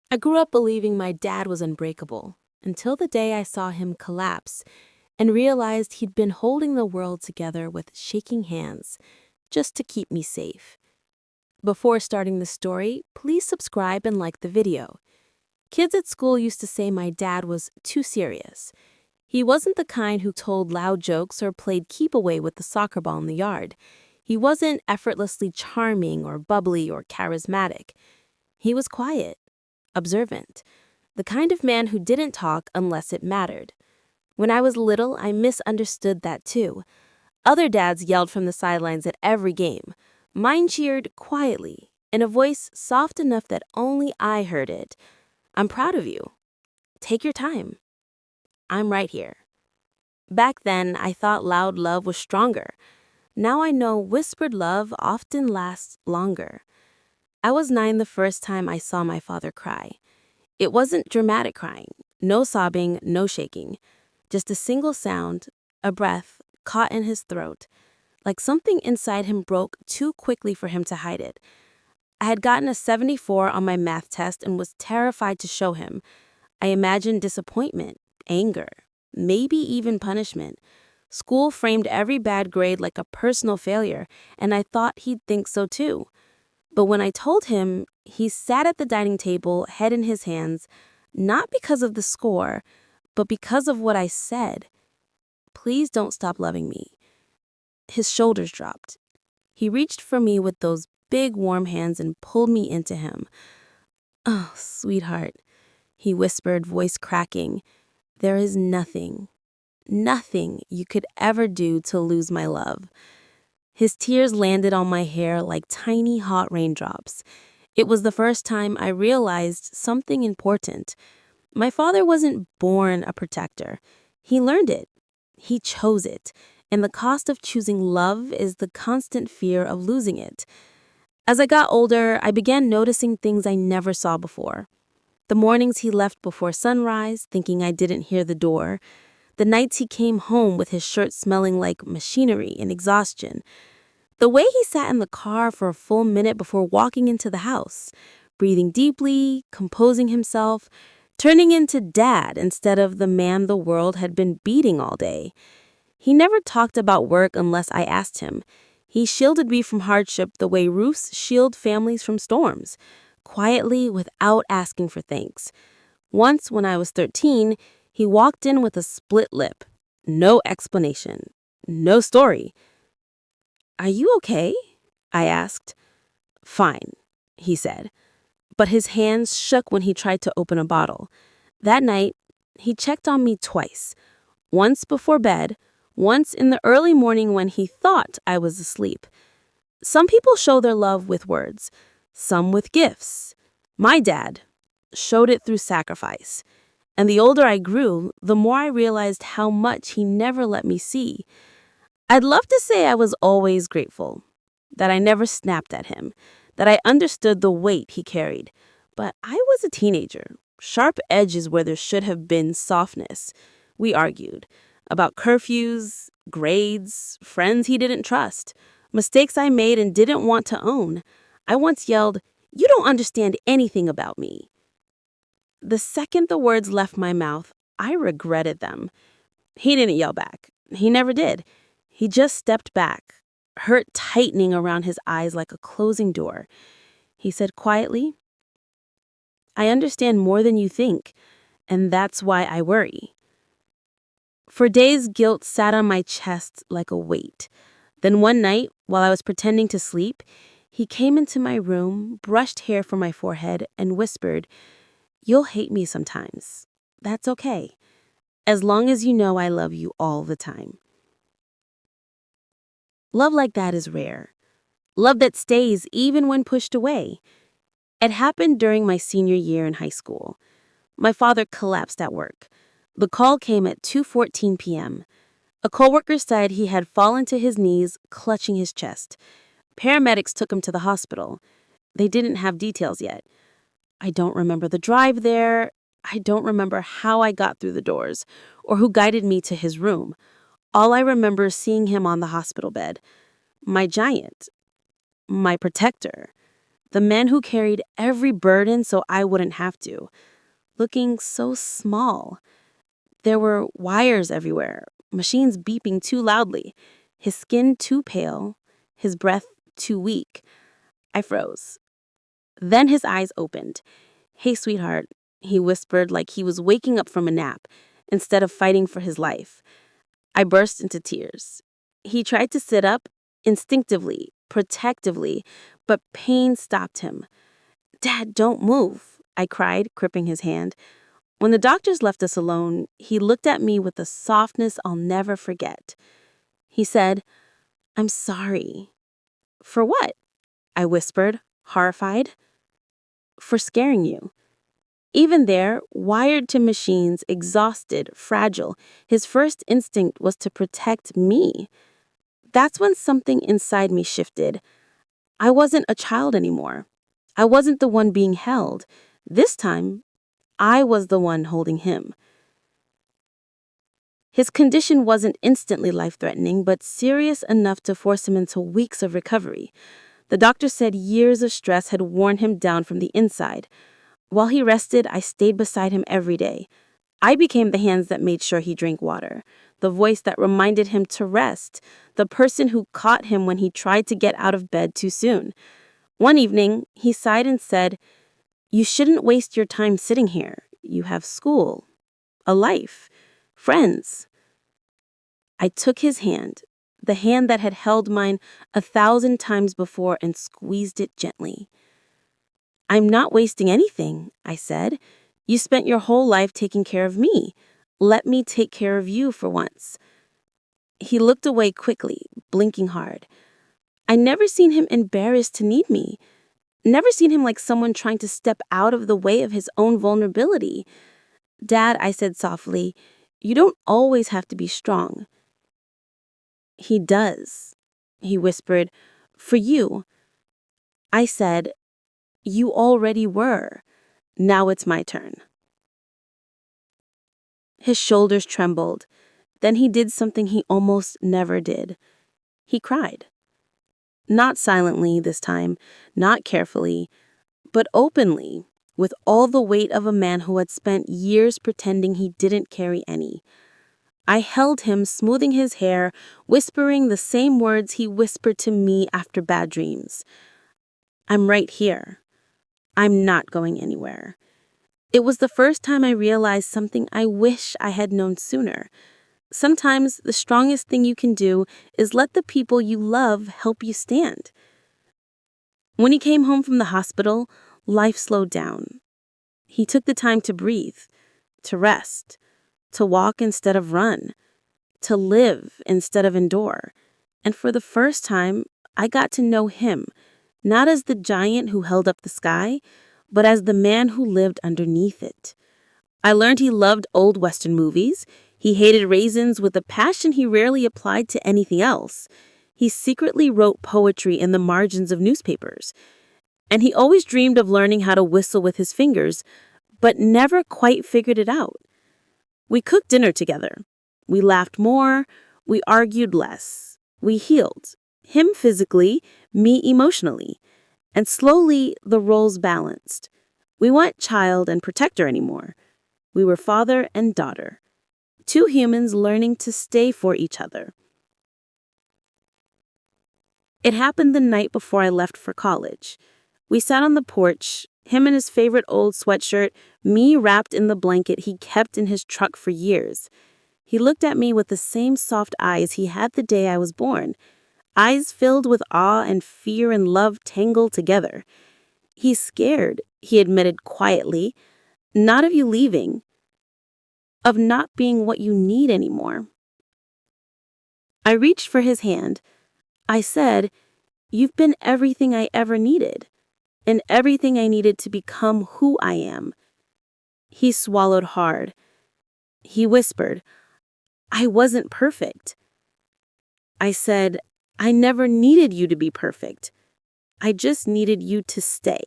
I grew up believing my dad was unbreakable until the day I saw him collapse and realized he'd been holding the world together with shaking hands just to keep me safe. Before starting the story, please subscribe and like the video. Kids at school used to say my dad was too serious. He wasn't the kind who told loud jokes or played keep away with the soccer ball in the yard. He wasn't effortlessly charming or bubbly or charismatic. He was quiet, observant, the kind of man who didn't talk unless it mattered. When I was little, I misunderstood that too. Other dads yelled from the sidelines at every game. Mine cheered quietly, in a voice soft enough that only I heard it. I'm proud of you. Take your time. I'm right here. Back then, I thought loud love was stronger. Now I know whispered love often lasts longer. I was 9 the first time I saw my father cry. It wasn't dramatic crying, no sobbing, no shaking. Just a single sound, a breath, caught in his throat, like something inside him broke too quickly for him to hide it. I had gotten a 74 on my math test and was terrified to show him. I imagined disappointment, anger, maybe even punishment. School framed every bad grade like a personal failure, and I thought he'd think so too. But when I told him, he sat at the dining table, head in his hands, not because of the score, but because of what I said. Please don't stop loving me. His shoulders dropped. He reached for me with those big warm hands and pulled me into him. Oh, sweetheart, he whispered, voice cracking. There is nothing you could ever do to lose my love. His tears landed on my hair like tiny hot raindrops. It was the first time I realized something important. My father wasn't born a protector. He learned it. He chose it. And the cost of choosing love is the constant fear of losing it. As I got older, I began noticing things I never saw before. The mornings he left before sunrise, thinking I didn't hear the door. The nights he came home with his shirt smelling like machinery and exhaustion. The way he sat in the car for a full minute before walking into the house, breathing deeply, composing himself, turning into dad instead of the man the world had been beating all day. He never talked about work unless I asked him. He shielded me from hardship the way roofs shield families from storms, quietly without asking for thanks. Once, when I was 13, he walked in with a split lip. No explanation. No story. Are you okay? I asked. Fine, he said. But his hands shook when he tried to open a bottle. That night, he checked on me twice. Once before bed, once in the early morning when he thought I was asleep. Some people show their love with words, some with gifts. My dad showed it through sacrifice. And the older I grew, the more I realized how much he never let me see. I'd love to say I was always grateful, that I never snapped at him, that I understood the weight he carried. But I was a teenager, sharp edges where there should have been softness. We argued about curfews, grades, friends he didn't trust, mistakes I made and didn't want to own. I once yelled, "You don't understand anything about me." The second the words left my mouth, I regretted them. He didn't yell back. He never did. He just stepped back, hurt tightening around his eyes like a closing door. He said quietly, "I understand more than you think, and that's why I worry." For days, guilt sat on my chest like a weight. Then one night, while I was pretending to sleep, he came into my room, brushed hair from my forehead, and whispered, "You'll hate me sometimes. That's okay, as long as you know I love you all the time." Love like that is rare. Love that stays even when pushed away. It happened during my senior year in high school. My father collapsed at work. The call came at 2:14 p.m. A coworker said he had fallen to his knees, clutching his chest. Paramedics took him to the hospital. They didn't have details yet. I don't remember the drive there. I don't remember how I got through the doors or who guided me to his room. All I remember is seeing him on the hospital bed. My giant. My protector. the man who carried every burden so I wouldn't have to, looking so small. There were wires everywhere, machines beeping too loudly, his skin too pale, his breath too weak. I froze. Then his eyes opened. "Hey, sweetheart," he whispered like he was waking up from a nap instead of fighting for his life. I burst into tears. He tried to sit up, instinctively, protectively, but pain stopped him. "Dad, don't move," I cried, gripping his hand. When the doctors left us alone, he looked at me with a softness I'll never forget. He said, "I'm sorry." "For what?" I whispered, horrified. "For scaring you." Even there, wired to machines, exhausted, fragile, his first instinct was to protect me. That's when something inside me shifted. I wasn't a child anymore. I wasn't the one being held. This time, I was the one holding him. His condition wasn't instantly life-threatening, but serious enough to force him into weeks of recovery. The doctor said years of stress had worn him down from the inside. While he rested, I stayed beside him every day. I became the hands that made sure he drank water, the voice that reminded him to rest, the person who caught him when he tried to get out of bed too soon. One evening, he sighed and said, "You shouldn't waste your time sitting here. You have school, a life, friends." I took his hand, the hand that had held mine 1,000 times before, and squeezed it gently. "I'm not wasting anything," I said. "You spent your whole life taking care of me. Let me take care of you for once." He looked away quickly, blinking hard. I never seen him embarrassed to need me. Never seen him like someone trying to step out of the way of his own vulnerability. "Dad," I said softly, "you don't always have to be strong." "He does," he whispered, "for you." I said, "You already were. Now it's my turn." His shoulders trembled. Then he did something he almost never did. He cried. Not silently this time, not carefully, but openly, with all the weight of a man who had spent years pretending he didn't carry any. I held him, smoothing his hair, whispering the same words he whispered to me after bad dreams. "I'm right here. I'm not going anywhere." It was the first time I realized something I wish I had known sooner. Sometimes the strongest thing you can do is let the people you love help you stand. When he came home from the hospital, life slowed down. He took the time to breathe, to rest, to walk instead of run, to live instead of endure. And for the first time, I got to know him, not as the giant who held up the sky, but as the man who lived underneath it. I learned he loved old Western movies. He hated raisins with a passion he rarely applied to anything else. He secretly wrote poetry in the margins of newspapers. And he always dreamed of learning how to whistle with his fingers, but never quite figured it out. We cooked dinner together. We laughed more. We argued less. We healed. Him physically, me emotionally. And slowly, the roles balanced. We weren't child and protector anymore. We were father and daughter. Two humans learning to stay for each other. It happened the night before I left for college. We sat on the porch, him in his favorite old sweatshirt, me wrapped in the blanket he kept in his truck for years. He looked at me with the same soft eyes he had the day I was born, eyes filled with awe and fear and love tangled together. "He's scared," he admitted quietly, "not of you leaving, of not being what you need anymore." I reached for his hand. I said, "You've been everything I ever needed, and everything I needed to become who I am." He swallowed hard. He whispered, "I wasn't perfect." I said, "I never needed you to be perfect. I just needed you to stay."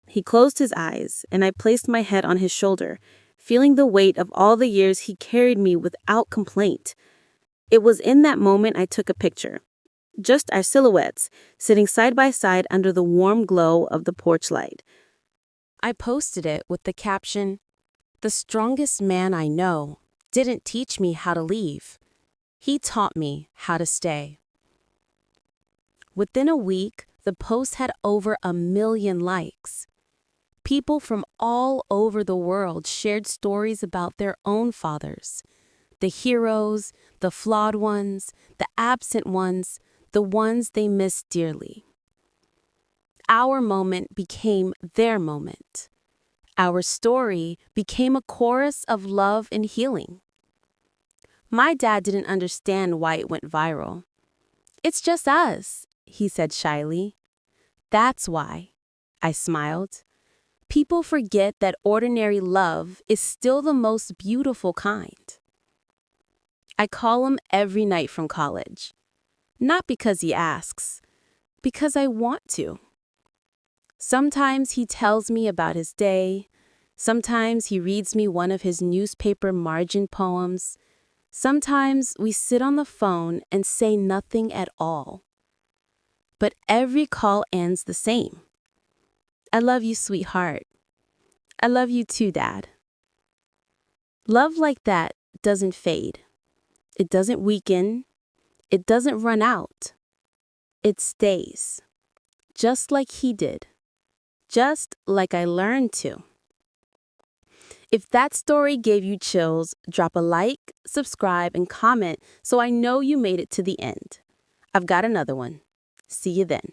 He closed his eyes, and I placed my head on his shoulder, feeling the weight of all the years he carried me without complaint. It was in that moment I took a picture. just our silhouettes, sitting side by side under the warm glow of the porch light. I posted it with the caption, "The strongest man I know didn't teach me how to leave. He taught me how to stay." Within a week, the post had over 1 million likes. People from all over the world shared stories about their own fathers. The heroes, the flawed ones, the absent ones, the ones they missed dearly. Our moment became their moment. Our story became a chorus of love and healing. My dad didn't understand why it went viral. "It's just us," he said shyly. "That's why," I smiled. People forget that ordinary love is still the most beautiful kind. I call him every night from college. Not because he asks, because I want to. Sometimes he tells me about his day. Sometimes he reads me one of his newspaper margin poems. Sometimes we sit on the phone and say nothing at all. But every call ends the same. "I love you, sweetheart." "I love you too, Dad." Love like that doesn't fade. It doesn't weaken. It doesn't run out. It stays. Just like he did. Just like I learned to. If that story gave you chills, drop a like, subscribe, and comment so I know you made it to the end. I've got another one. See you then.